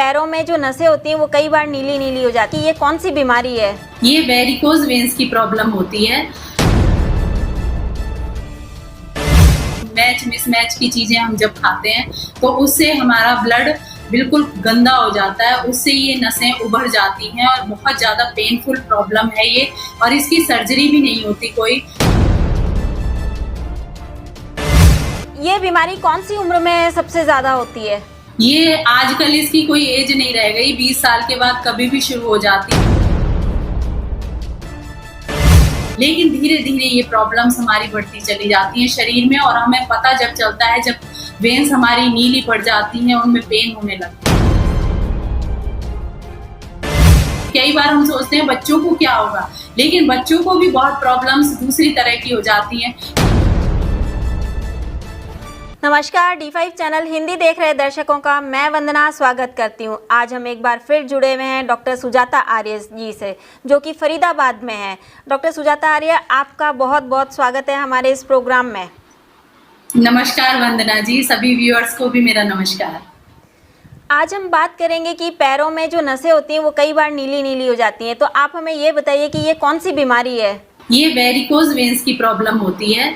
पैरों में जो नसें होती हैं वो कई बार नीली नीली हो जाती है, ये कौन सी बीमारी है? ये वेरिकोज वेन्स की प्रॉब्लम होती है। मिसमैच की चीजें हम जब खाते हैं तो उससे हमारा ब्लड बिल्कुल गंदा हो जाता है, उससे ये नसें उभर जाती हैं और बहुत ज्यादा पेनफुल प्रॉब्लम है ये, और इसकी सर्जरी भी नहीं होती कोई। ये बीमारी कौन सी उम्र में सबसे ज्यादा होती है? ये आजकल इसकी कोई एज नहीं रह गई, 20 साल के बाद कभी भी शुरू हो जाती है, लेकिन धीरे धीरे ये प्रॉब्लम्स हमारी बढ़ती चली जाती हैं शरीर में, और हमें पता जब चलता है जब वेन्स हमारी नीली पड़ जाती हैं, उनमें पेन होने लगता है। कई बार हम सोचते हैं बच्चों को क्या होगा, लेकिन बच्चों को भी बहुत प्रॉब्लम्स दूसरी तरह की हो जाती हैं। नमस्कार, D5 चैनल हिंदी देख रहे दर्शकों का मैं वंदना स्वागत करती हूं। आज हम एक बार फिर जुड़े हुए हैं डॉक्टर सुजाता आर्य जी से, जो कि फरीदाबाद में हैं। डॉक्टर सुजाता आर्य, आपका बहुत बहुत स्वागत है हमारे इस प्रोग्राम में। नमस्कार वंदना जी, सभी व्यूअर्स को भी मेरा नमस्कार। आज हम बात करेंगे कि पैरों में जो नसें होती हैं वो कई बार नीली नीली हो जाती हैं, तो आप हमें ये बताइए कि ये कौन सी बीमारी है? ये वेरिकोज वेन्स की प्रॉब्लम होती है।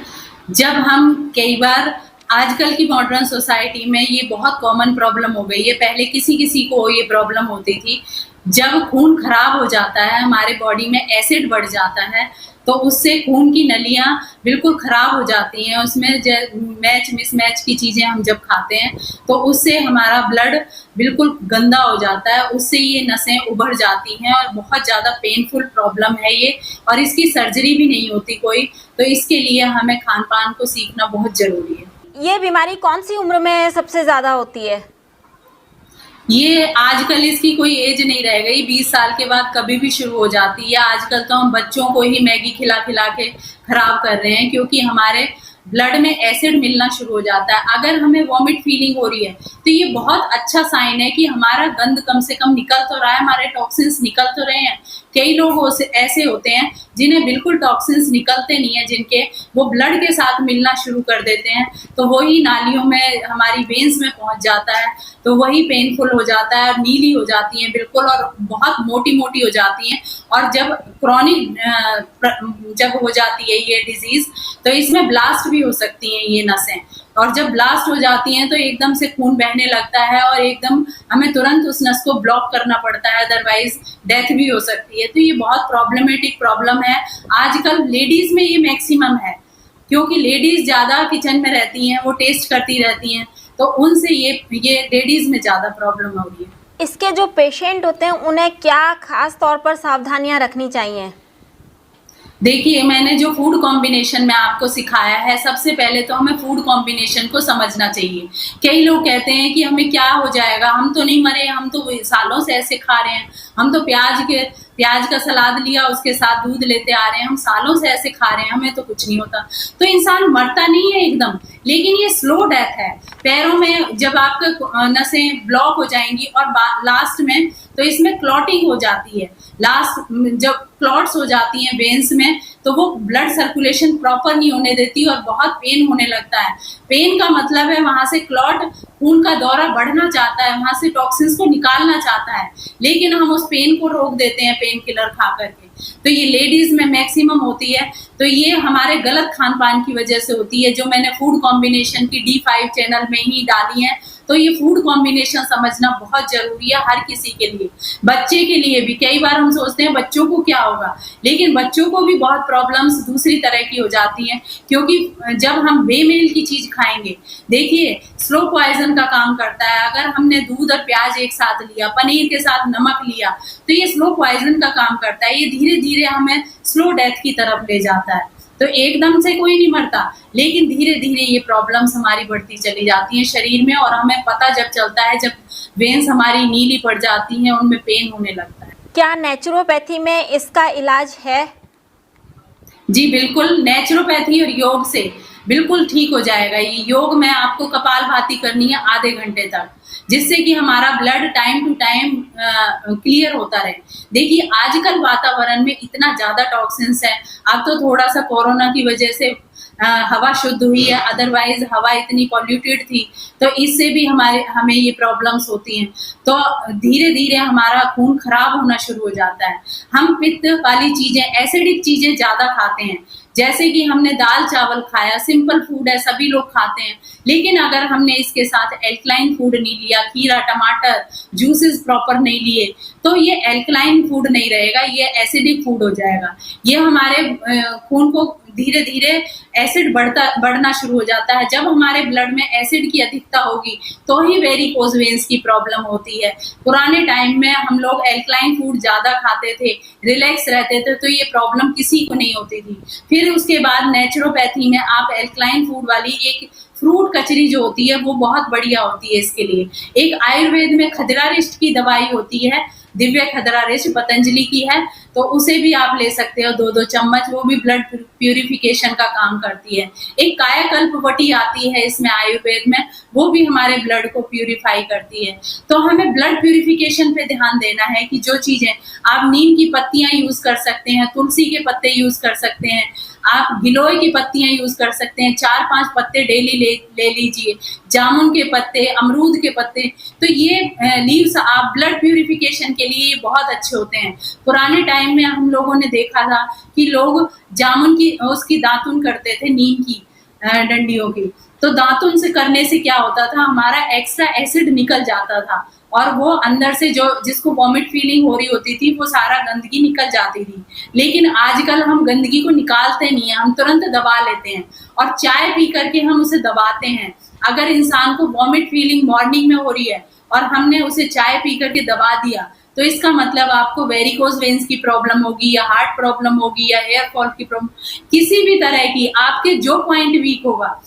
जब हम कई बार आजकल की मॉडर्न सोसाइटी में ये बहुत कॉमन प्रॉब्लम हो गई है, पहले किसी किसी को ये प्रॉब्लम होती थी। जब खून खराब हो जाता है, हमारे बॉडी में एसिड बढ़ जाता है, तो उससे खून की नलियां बिल्कुल खराब हो जाती हैं। उसमें मिसमैच की चीजें हम जब खाते हैं तो उससे हमारा ब्लड बिल्कुल गंदा हो जाता है, उससे ये नसें उभर जाती हैं और बहुत ज्यादा पेनफुल प्रॉब्लम है ये, और इसकी सर्जरी भी नहीं होती कोई। तो इसके लिए हमें खान पान को सीखना बहुत जरूरी है। ये बीमारी कौन सी उम्र में सबसे ज्यादा होती है? ये आजकल इसकी कोई एज नहीं रह गई, 20 साल के बाद कभी भी शुरू हो जाती है। आजकल तो हम बच्चों को ही मैगी खिला खिला के खराब कर रहे हैं, क्योंकि हमारे ब्लड में एसिड मिलना शुरू हो जाता है। अगर हमें वॉमिट फीलिंग हो रही है तो ये बहुत अच्छा साइन है कि हमारा गंद कम से कम निकल तो रहा है, हमारे टॉक्सिन्स निकल तो रहे हैं। कई लोग ऐसे होते हैं जिन्हें बिल्कुल टॉक्सिन्स निकलते नहीं है, जिनके वो ब्लड के साथ मिलना शुरू कर देते हैं, तो वही नालियों में हमारी वेन्स में पहुंच जाता है, तो वही पेनफुल हो जाता है, नीली हो जाती हैं बिल्कुल, और बहुत मोटी मोटी हो जाती हैं। और जब क्रॉनिक जब हो जाती है ये डिजीज, तो इसमें ब्लास्ट भी हो सकती हैं ये नसें, और जब ब्लास्ट हो जाती हैं तो एकदम से खून बहने लगता है और एकदम हमें तुरंत उस नस को ब्लॉक करना पड़ता है, अदरवाइज डेथ भी हो सकती है। तो ये बहुत प्रॉब्लमेटिक प्रॉब्लम है। आजकल लेडीज में ये मैक्सिमम है, क्योंकि लेडीज ज्यादा किचन में रहती हैं, वो टेस्ट करती रहती हैं, तो उनसे ये लेडीज में ज्यादा प्रॉब्लम हो रही है। इसके जो पेशेंट होते हैं उन्हें क्या खास तौर पर सावधानियां रखनी चाहिए? देखिए, मैंने जो फूड कॉम्बिनेशन में आपको सिखाया है, सबसे पहले तो हमें फूड कॉम्बिनेशन को समझना चाहिए। कई लोग कहते हैं कि हमें क्या हो जाएगा, हम तो नहीं मरे, हम तो सालों से ऐसे खा रहे हैं, हम तो प्याज का सलाद लिया, उसके साथ दूध लेते आ रहे हैं, हम सालों से ऐसे खा रहे हैं, हमें तो कुछ नहीं होता। तो इंसान मरता नहीं है एकदम, लेकिन ये स्लो डेथ है। पैरों में जब आपका नसें ब्लॉक हो जाएंगी और लास्ट में तो इसमें क्लॉटिंग हो जाती है। लास्ट जब क्लॉट्स हो जाती हैं वेन्स में, तो वो ब्लड सर्कुलेशन प्रॉपर नहीं होने देती और बहुत पेन होने लगता है। पेन का मतलब है वहां से क्लॉट, खून का दौरा बढ़ना चाहता है, वहां से टॉक्सिन्स को निकालना चाहता है, लेकिन हम उस पेन को रोक देते हैं पेन किलर खा करके। तो ये लेडीज में मैक्सिमम होती है। तो ये हमारे गलत खान पान की वजह से होती है, जो मैंने फूड कॉम्बिनेशन की D5 चैनल में ही डाली है। तो ये फूड कॉम्बिनेशन समझना बहुत जरूरी है हर किसी के लिए, बच्चे के लिए भी। कई बार हम सोचते हैं बच्चों को क्या होगा, लेकिन बच्चों को भी बहुत प्रॉब्लम्स दूसरी तरह की हो जाती हैं, क्योंकि जब हम बेमेल की चीज खाएंगे, देखिए स्लो पॉइजन का काम करता है। अगर हमने दूध और प्याज एक साथ लिया, पनीर के साथ नमक लिया, तो ये स्लो पॉइजन का काम करता है। ये धीरे धीरे हमें स्लो डेथ की तरफ ले जाता है। तो एकदम से कोई नहीं मरता, लेकिन धीरे धीरे ये प्रॉब्लम्स हमारी बढ़ती चली जाती हैं शरीर में, और हमें पता जब चलता है जब वेन्स हमारी नीली पड़ जाती हैं, उनमें पेन होने लगता है। क्या नेचुरोपैथी में इसका इलाज है? जी बिल्कुल, नेचुरोपैथी और योग से बिल्कुल ठीक हो जाएगा। ये योग में आपको कपालभाति करनी है आधे घंटे तक, जिससे कि हमारा blood time to time clear होता रहे। देखिए आजकल वातावरण में इतना ज्यादा टॉक्सिन्स है, अब तो थोड़ा सा कोरोना की वजह से हवा शुद्ध हुई है, अदरवाइज हवा इतनी पॉल्यूटेड थी, तो इससे भी हमें ये प्रॉब्लम्स होती हैं। तो धीरे धीरे हमारा खून खराब होना शुरू हो जाता है। हम पित्त वाली चीजें, एसिडिक चीजें ज्यादा खाते हैं, जैसे कि हमने दाल चावल खाया, सिंपल फूड है, सभी लोग खाते हैं, लेकिन अगर हमने इसके साथ एल्कलाइन फूड नहीं लिया, खीरा, टमाटर, जूसेस प्रॉपर नहीं लिए, तो ये एल्कलाइन फूड नहीं रहेगा, ये एसिडिक फूड हो जाएगा। ये हमारे खून को धीरे धीरे एसिड बढ़ना शुरू हो जाता है। जब हमारे ब्लड में एसिड की अधिकता होगी तो ही वेरिकोज वेन्स की प्रॉब्लम होती है। पुराने टाइम में हम लोग एल्कलाइन फूड ज्यादा खाते थे, रिलैक्स रहते थे, तो ये प्रॉब्लम किसी को नहीं होती थी। फिर उसके बाद नेचुरोपैथी में आप एल्कलाइन फूड वाली एक फ्रूट कचरी जो होती है वो बहुत बढ़िया होती है इसके लिए। एक आयुर्वेद में खदरा रिष्ट की दवाई होती है, दिव्य खदरा रिष्ट पतंजलि की है, तो उसे भी आप ले सकते हो 2-2 चम्मच, वो भी ब्लड प्यूरिफिकेशन का काम करती है। एक कायाकल्प वटी आती है इसमें आयुर्वेद में, वो भी हमारे ब्लड को प्यूरिफाई करती है। तो हमें ब्लड प्यूरिफिकेशन पे ध्यान देना है कि जो चीजें आप नीम की पत्तियां यूज कर सकते हैं, तुलसी के पत्ते यूज कर सकते हैं, आप गिलोय की पत्तियां यूज कर सकते हैं, 4-5 पत्ते डेली ले लीजिए, जामुन के पत्ते, अमरूद के पत्ते, तो ये लीव्स आप ब्लड प्यूरिफिकेशन के लिए बहुत अच्छे होते हैं। पुराने टाइम में हम लोगों ने देखा था कि लोग जामुन की उसकी दातुन करते थे, नीम की डंडियों की, तो दातुन से करने से क्या होता था, हमारा एक्स्ट्रा एसिड निकल जाता था और वो अंदर से जो जिसको वॉमिट फीलिंग हो रही होती थी वो सारा गंदगी निकल जाती थी। लेकिन आजकल हम गंदगी को निकालते नहीं है, हम तुरंत दबा लेते हैं और चाय पी करके हम उसे दबाते हैं। अगर इंसान को वॉमिट फीलिंग मॉर्निंग में हो रही है और हमने उसे चाय पी करके दबा दिया, तो इसका मतलब आपको वेरिकोज वेन्स की प्रॉब्लम होगी या हार्ट प्रॉब्लम होगी या हेयर फॉल की प्रॉब्लम, किसी भी तरह की आपके जो पॉइंट वीक होगा,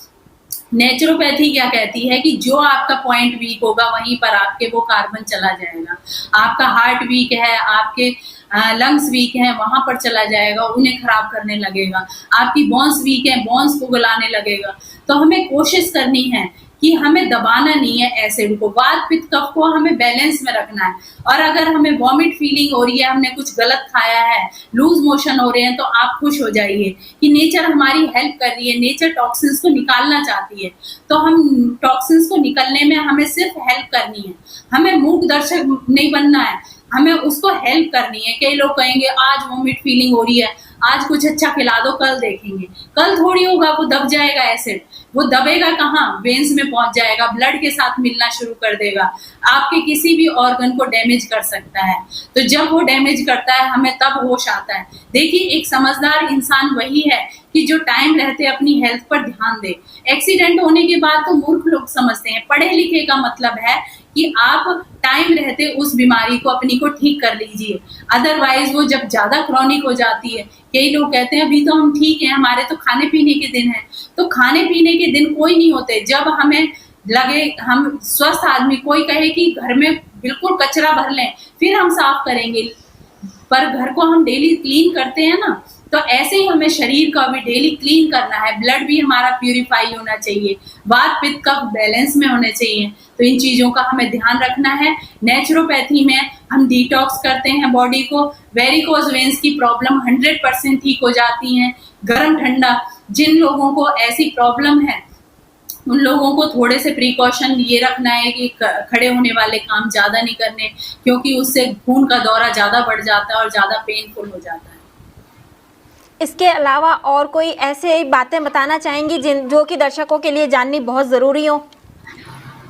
नेचुरोपैथी क्या कहती है कि जो आपका पॉइंट वीक होगा वहीं पर आपके वो कार्बन चला जाएगा। आपका हार्ट वीक है, आपके लंग्स वीक हैं, वहां पर चला जाएगा, उन्हें खराब करने लगेगा। आपकी बोन्स वीक है, बोन्स को गलाने लगेगा। तो हमें कोशिश करनी है कि हमें दबाना नहीं है एसिड को, वात पित्त कफ को हमें बैलेंस में रखना है। और अगर हमें वॉमिट फीलिंग हो रही है, हमने कुछ गलत खाया है, लूज मोशन हो रहे हैं, तो आप खुश हो जाइए कि नेचर हमारी हेल्प कर रही है, नेचर टॉक्सिन्स को निकालना चाहती है। तो हम टॉक्सिन्स को निकलने में हमें सिर्फ हेल्प करनी है, हमें मूक दर्शक नहीं बनना है, हमें उसको हेल्प करनी है। कई लोग कहेंगे आज वॉमिट फीलिंग हो रही है, आज कुछ अच्छा खिला दो, कल देखेंगे। कल थोड़ी होगा, वो दब जाएगा एसिड, वो दबेगा कहाँ, वेन्स में पहुंच जाएगा, ब्लड के साथ मिलना शुरू कर देगा, आपके किसी भी ऑर्गन को डैमेज कर सकता है। तो जब वो डैमेज करता है हमें तब होश आता है। देखिए एक समझदार इंसान वही है कि जो टाइम रहते अपनी हेल्थ पर ध्यान दे। एक्सीडेंट होने के बाद तो मूर्ख लोग समझते हैं, पढ़े लिखे का मतलब है कि आप टाइम रहते उस बीमारी को अपनी को ठीक कर लीजिए, अदरवाइज वो जब ज्यादा क्रॉनिक हो जाती है। कई लोग कहते हैं अभी तो हम ठीक हैं, हमारे तो खाने पीने के दिन हैं, तो खाने पीने के दिन कोई नहीं होते। जब हमें लगे, हम स्वस्थ आदमी, कोई कहे कि घर में बिल्कुल कचरा भर लें फिर हम साफ करेंगे, पर घर को हम डेली क्लीन करते हैं ना, तो ऐसे ही हमें शरीर का भी डेली क्लीन करना है। ब्लड भी हमारा प्यूरिफाई होना चाहिए, वात पित्त कफ बैलेंस में होने चाहिए। तो इन चीजों का हमें ध्यान रखना है। नेचुरोपैथी में हम डिटॉक्स करते हैं बॉडी को, वेरिकोज वेन्स की प्रॉब्लम 100% ठीक हो जाती है। गर्म ठंडा, जिन लोगों को ऐसी प्रॉब्लम है उन लोगों को थोड़े से प्रिकॉशन ये रखना है कि खड़े होने वाले काम ज्यादा नहीं करने, क्योंकि उससे खून का दौरा ज्यादा बढ़ जाता है और ज्यादा पेनफुल हो जाता है। इसके अलावा और कोई ऐसे बातें बताना चाहेंगी जो कि दर्शकों के लिए जाननी बहुत ज़रूरी हो?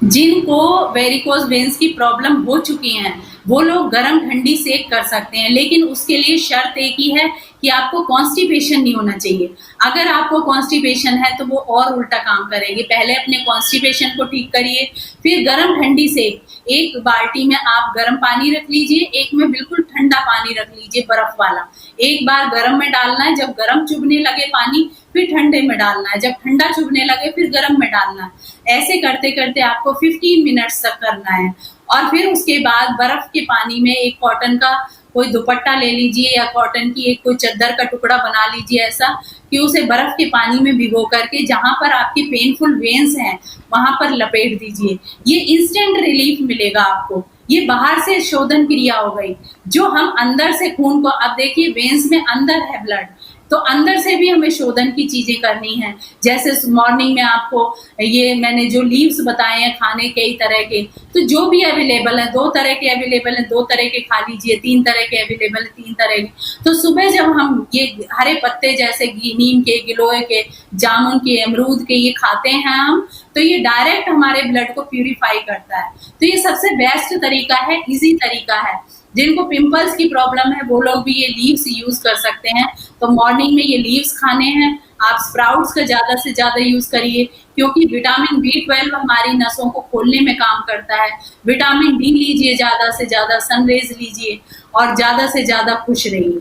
जिनको वेरिकोज वेन्स की प्रॉब्लम हो चुकी है वो लोग गर्म ठंडी सेक कर सकते हैं, लेकिन उसके लिए शर्त एक ही है कि आपको कॉन्स्टिपेशन नहीं होना चाहिए। अगर आपको कॉन्स्टिपेशन है तो वो और उल्टा काम करेंगे। पहले अपने कॉन्स्टिपेशन को ठीक करिए, फिर गर्म ठंडी सेक। एक बाल्टी में आप गर्म पानी रख लीजिए, एक में बिल्कुल ठंडा पानी रख लीजिए, बर्फ वाला। एक बार गर्म में डालना है, जब गर्म चुभने लगे पानी फिर ठंडे में डालना है, जब ठंडा चुभने लगे फिर गर्म में डालना है। ऐसे करते करते आपको 15 मिनट्स तक करना है। और फिर उसके बाद बर्फ के पानी में एक कॉटन का कोई दुपट्टा ले लीजिए या कॉटन की एक कोई चादर का टुकड़ा बना लीजिए ऐसा कि उसे बर्फ के पानी में भिगो करके जहां पर आपकी पेनफुल वेन्स हैं वहां पर लपेट दीजिए। ये इंस्टेंट रिलीफ मिलेगा आपको। ये बाहर से शोधन क्रिया हो गई, जो हम अंदर से खून को, अब देखिए वेन्स में अंदर है ब्लड, तो अंदर से भी हमें शोधन की चीजें करनी है। जैसे मॉर्निंग में आपको ये मैंने जो लीव्स बताए हैं खाने कई तरह के, तो जो भी अवेलेबल है, 2 तरह के अवेलेबल है, 2 तरह के खा लीजिए, 3 तरह के अवेलेबल है, 3 तरह के। तो सुबह जब हम ये हरे पत्ते जैसे नीम के, गिलोय के, जामुन के, अमरूद के ये खाते हैं हम, तो ये डायरेक्ट हमारे ब्लड को प्यूरिफाई करता है। तो ये सबसे बेस्ट तरीका है, इजी तरीका है। जिनको पिंपल्स की प्रॉब्लम है वो लोग भी ये लीव्स यूज कर सकते हैं। तो मॉर्निंग में ये लीव्स खाने हैं। आप स्प्राउट्स का ज्यादा से ज्यादा यूज करिए, क्योंकि विटामिन B12 हमारी नसों को खोलने में काम करता है। विटामिन D लीजिए, ज्यादा से ज्यादा सनरेज लीजिए और ज्यादा से ज्यादा खुश रहिए।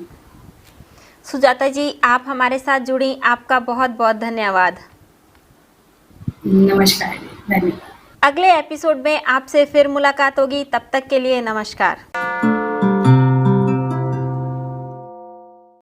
सुजाता जी, आप हमारे साथ जुड़ी, आपका बहुत बहुत धन्यवाद। नमस्कार, धन्यवाद। अगले एपिसोड में आपसे फिर मुलाकात होगी, तब तक के लिए नमस्कार।